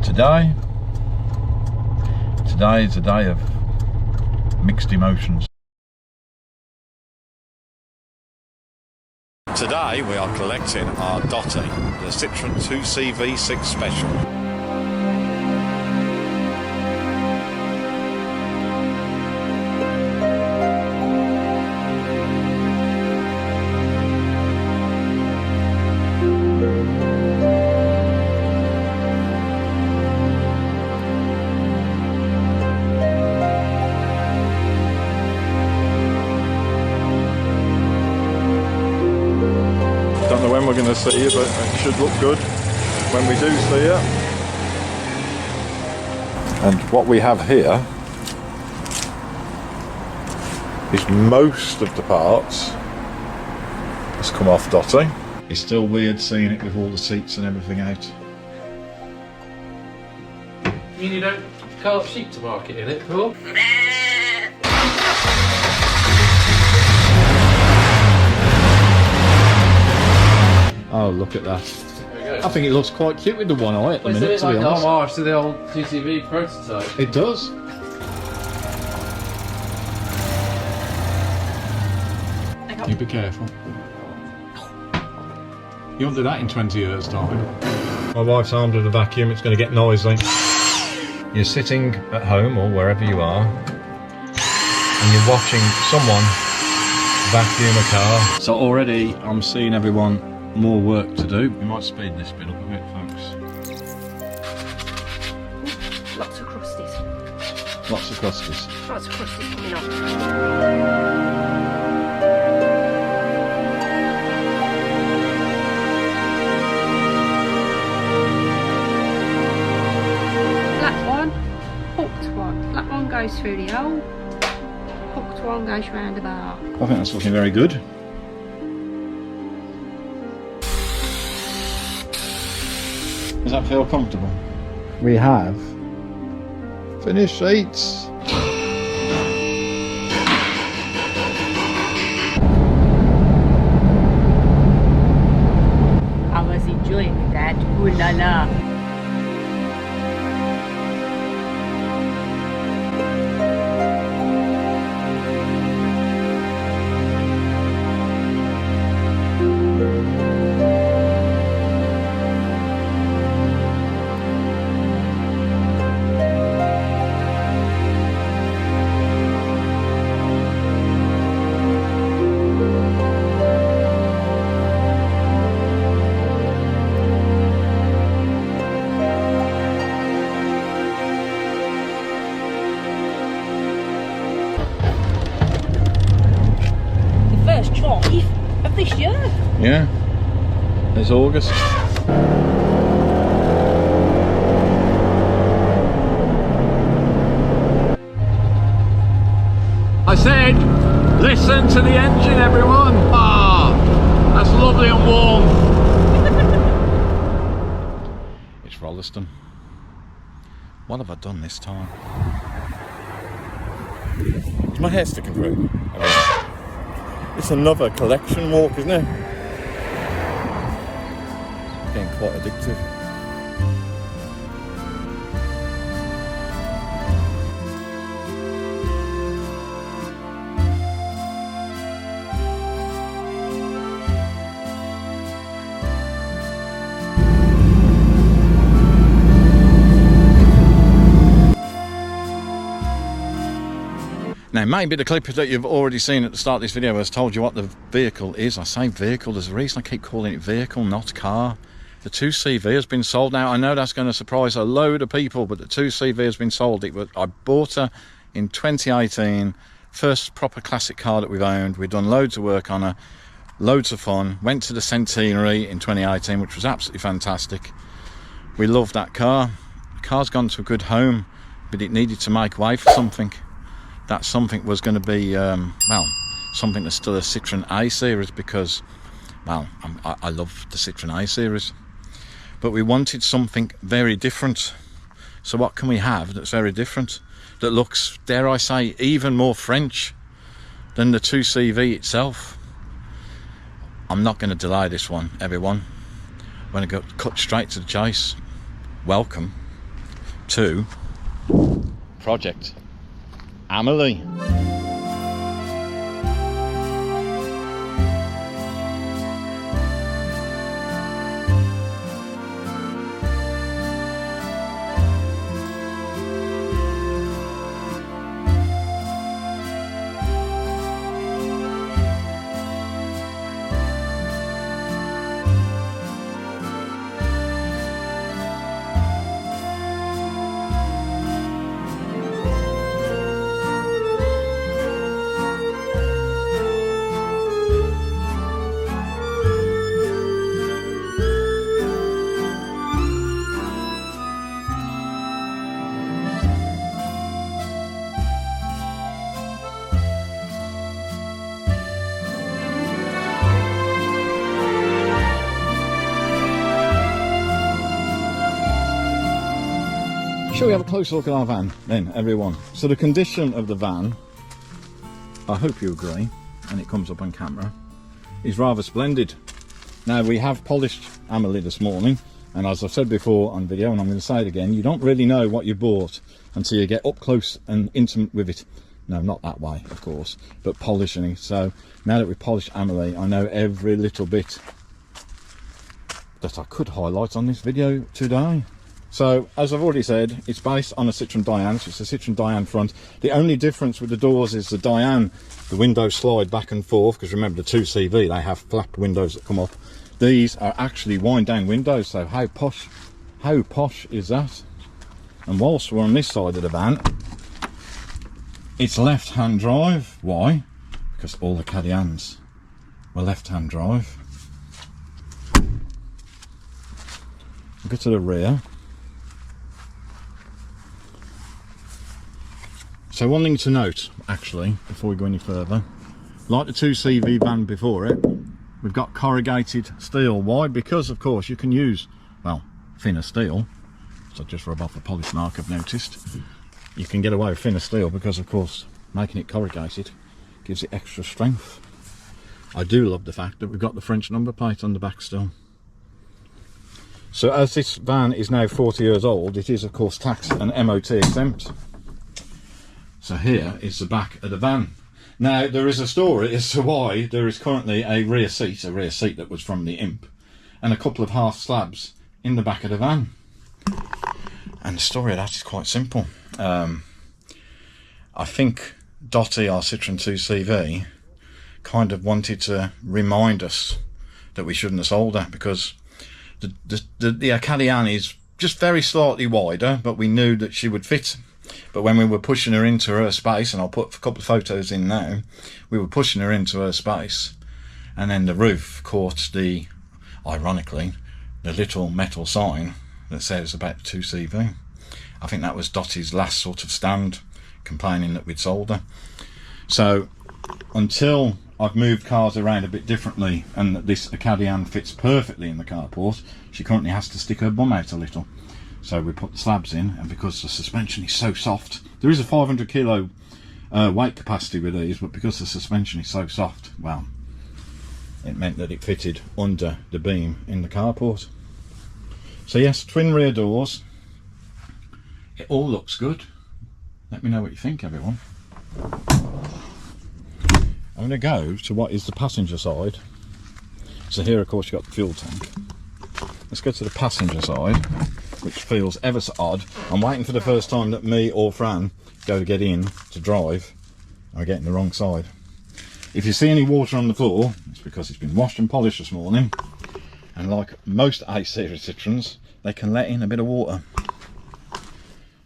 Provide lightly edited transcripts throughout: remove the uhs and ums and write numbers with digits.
Today is a day of mixed emotions. Today we are collecting our Dotty, the Citroen 2C V6 Special. Don't know when we're going to see it, but it should look good when we do see it. And what we have here is most of the parts has come off Dotty. It's still weird seeing it with all the seats and everything out. You mean you don't call up sheep to market in it, Paul? Oh, look at that. I think it looks quite cute with the one eye at the minute, to be honest. It's like homage to the old TCV prototype. It does. You be careful. You won't do that in 20 years' time. My wife's armed with a vacuum, it's going to get noisy. You're sitting at home or wherever you are, and you're watching someone vacuum a car. So already I'm seeing everyone more work to do. We might speed this bit up a bit, folks. Lots of crusties. Lots of crusties. Lots of crusties coming off. Black one, hooked one. Black one goes through the hole, hooked one goes round the bar. I think that's looking very good. Does that feel comfortable? We have finished seats. I was enjoying that. Ooh la la. First drive of this year. Yeah, it's August. I said, listen to the engine, everyone. Ah, that's lovely and warm. It's Rolleston. What have I done this time? Is my hair sticking through? It's another collection walk, isn't it? It's getting quite addictive. Now, maybe the clip that you've already seen at the start of this video has told you what the vehicle is. I say vehicle, there's a reason I keep calling it vehicle, not car. The 2CV has been sold now. I know that's going to surprise a load of people, but the 2CV has been sold. I bought her in 2018, first proper classic car that we've owned. We've done loads of work on her, loads of fun. Went to the Centenary in 2018, which was absolutely fantastic. We loved that car. The car's gone to a good home, but it needed to make way for something. That something was going to be, well, something that's still a Citroen A series because, well, I love the Citroen A series. But we wanted something very different. So what can we have that's very different? That looks, dare I say, even more French than the 2CV itself? I'm not going to delay this one, everyone. I'm going to cut straight to the chase. Welcome to Project Amelie. Shall we have a close look at our van then, everyone? So the condition of the van, I hope you agree, and it comes up on camera, is rather splendid. Now, we have polished Amelie this morning, and as I've said before on video, and I'm going to say it again, you don't really know what you bought until you get up close and intimate with it. No, not that way, of course, but polishing it. So now that we've polished Amelie, I know every little bit that I could highlight on this video today. So, as I've already said, it's based on a Citroen Diane, so it's a Citroen Diane front. The only difference with the doors is the Diane, the windows slide back and forth, because remember the 2CV, they have flapped windows that come up. These are actually wind down windows, so how posh is that? And whilst we're on this side of the van, it's left-hand drive. Why? Because all the Cadians were left-hand drive. We'll get to the rear. So one thing to note, actually, before we go any further, like the 2CV van before it, we've got corrugated steel. Why? Because, of course, you can use, well, thinner steel. So just rub off the polish mark, I've noticed. You can get away with thinner steel because, of course, making it corrugated gives it extra strength. I do love the fact that we've got the French number plate on the back still. So as this van is now 40 years old, it is, of course, tax and MOT exempt. So here is the back of the van. Now, there is a story as to why there is currently a rear seat that was from the Imp, and a couple of half slabs in the back of the van. And the story of that is quite simple. I think Dottie, our Citroen 2CV, kind of wanted to remind us that we shouldn't have sold her, because the Cadian is just very slightly wider, but we knew that she would fit. But when we were pushing her into her space, and I'll put a couple of photos in now, we were pushing her into her space, and then the roof caught ironically, the little metal sign that says about 2CV. I think that was Dottie's last sort of stand, complaining that we'd sold her. So until I've moved cars around a bit differently and that this Cadian fits perfectly in the carport, she currently has to stick her bum out a little. So we put the slabs in, and because the suspension is so soft, there is a 500 kilo weight capacity with these, but because the suspension is so soft, well, it meant that it fitted under the beam in the carport. So yes, twin rear doors. It all looks good. Let me know what you think, everyone. I'm going to go to what is the passenger side. So here, of course, you've got the fuel tank. Let's go to the passenger side, which feels ever so odd. I'm waiting for the first time that me or Fran go to get in to drive, and we're getting the wrong side. If you see any water on the floor, it's because it's been washed and polished this morning, and like most A-series Citroens, they can let in a bit of water.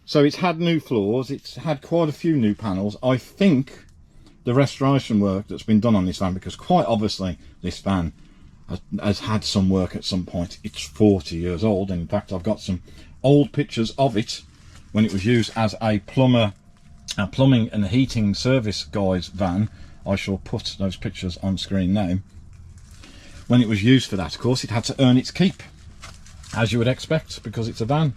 So it's had new floors, it's had quite a few new panels. I think the restoration work that's been done on this van, because quite obviously this van has had some work at some point. It's 40 years old, and in fact I've got some old pictures of it when it was used as a plumbing and heating service guy's van. I shall put those pictures on screen now. When it was used for that, of course, it had to earn its keep, as you would expect, because it's a van.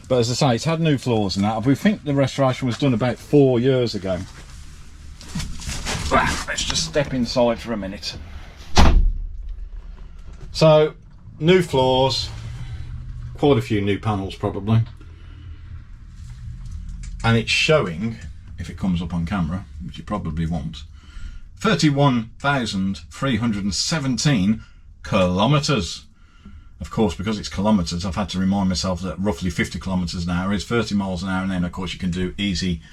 But as I say, it's had new floors and that. We think the restoration was done about 4 years ago. Let's just step inside for a minute. So, new floors, quite a few new panels probably. and it's showing, if it comes up on camera, which it probably won't, 31,317 kilometres. Of course, because it's kilometres, I've had to remind myself that roughly 50 kilometres an hour is 30 miles an hour, and then of course you can do easy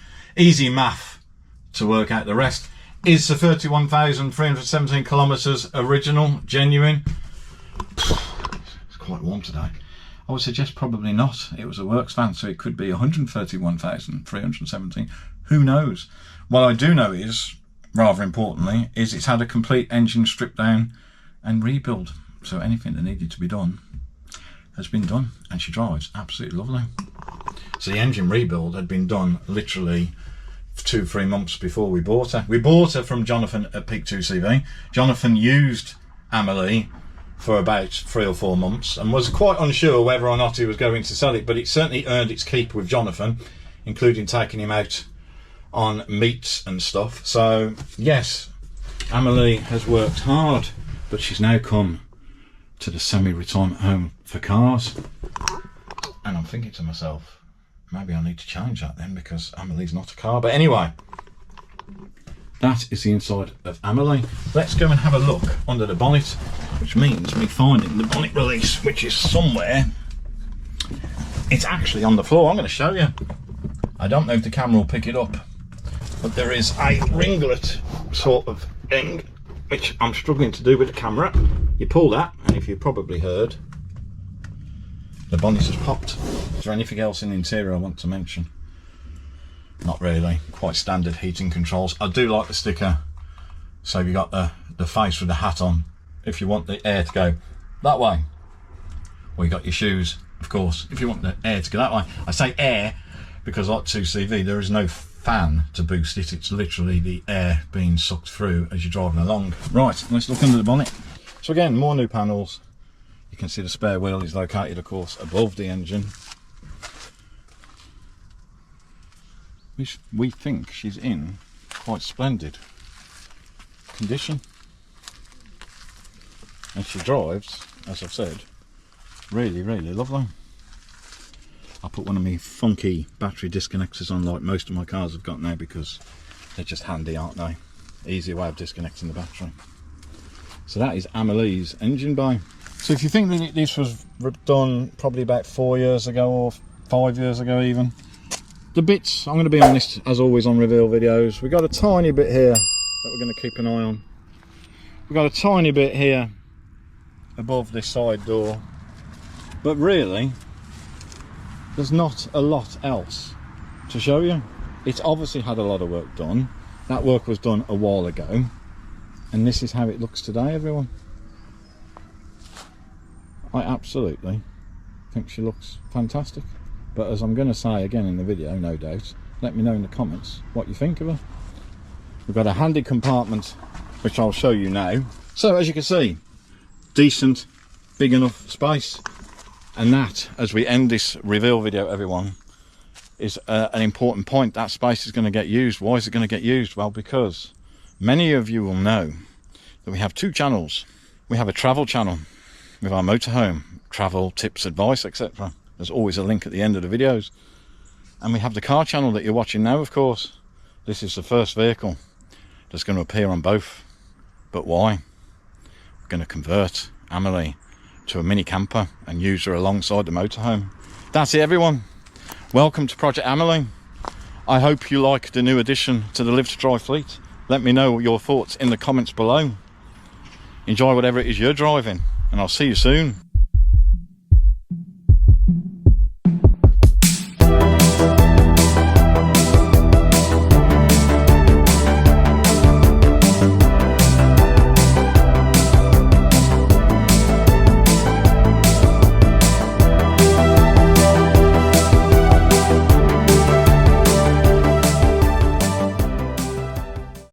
math to work out the rest. Is the 31,317 kilometres original, genuine? It's quite warm today. I would suggest probably not. It was a works van, so it could be 131,317. Who knows? What I do know is, rather importantly, is it's had a complete engine strip down and rebuild. So anything that needed to be done has been done, and she drives absolutely lovely. So the engine rebuild had been done literally 2-3 months before we bought her. We bought her from Jonathan at Peak 2CV. Jonathan used Amelie for about 3 or 4 months and was quite unsure whether or not he was going to sell it, but it certainly earned its keep with Jonathan, including taking him out on meets and stuff. So yes, Amelie has worked hard, but she's now come to the semi-retirement home for cars, and I'm thinking to myself, maybe I need to change that then, because Amelie's not a car. But anyway, that is the inside of Amelie. Let's go and have a look under the bonnet, which means me finding the bonnet release, which is somewhere. It's actually on the floor. I'm going to show you. I don't know if the camera will pick it up, but there is a ringlet sort of thing, which I'm struggling to do with the camera. You pull that, and if you probably heard, the bonnet has popped. Is there anything else in the interior I want to mention? Not really. Quite standard heating controls. I do like the sticker. So you got the face with the hat on, if you want the air to go that way. Or you got your shoes, of course, if you want the air to go that way. I say air because, like 2CV, there is no fan to boost it. It's literally the air being sucked through as you're driving along. Right, let's look under the bonnet. So again, more new panels. You can see the spare wheel is located, of course, above the engine, which we think she's in quite splendid condition. And she drives, as I've said, really, really lovely. I put one of my funky battery disconnectors on, like most of my cars have got now, because they're just handy, aren't they? Easy way of disconnecting the battery. So that is Amelie's engine bay. So if you think that this was done probably about 4 years ago, or 5 years ago even, the bits, I'm going to be honest, as always on reveal videos, we got a tiny bit here that we're going to keep an eye on. We've got a tiny bit here above this side door, but really there's not a lot else to show you. It's obviously had a lot of work done. That work was done a while ago, and this is how it looks today, everyone. I absolutely think she looks fantastic. But as I'm going to say again in the video, no doubt, let me know in the comments what you think of her. We've got a handy compartment, which I'll show you now. So as you can see, decent, big enough space. And that, as we end this reveal video, everyone, is an important point. That space is going to get used. Why is it going to get used? Well, because many of you will know that we have 2 channels. We have a travel channel with our motorhome, travel, tips, advice, etc. There's always a link at the end of the videos. And we have the car channel that you're watching now, of course. This is the first vehicle that's going to appear on both. But why? We're going to convert Amelie to a mini camper and use her alongside the motorhome. That's it, everyone. Welcome to Project Amelie. I hope you like the new addition to the Live to Drive fleet. Let me know your thoughts in the comments below. Enjoy whatever it is you're driving, and I'll see you soon.